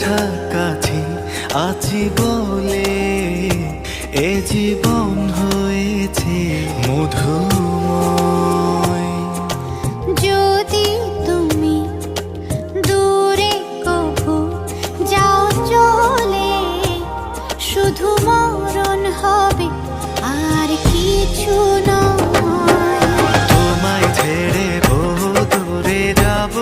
কাছাকাছি আছি বলে এ জীবন হয়েছে মধুময়। যদি তুমি দূরে কভু যাও চলে, শুধু মরণ হবে আর কিছু নয়। তোমায় ছেড়ে বহু দূরে যাব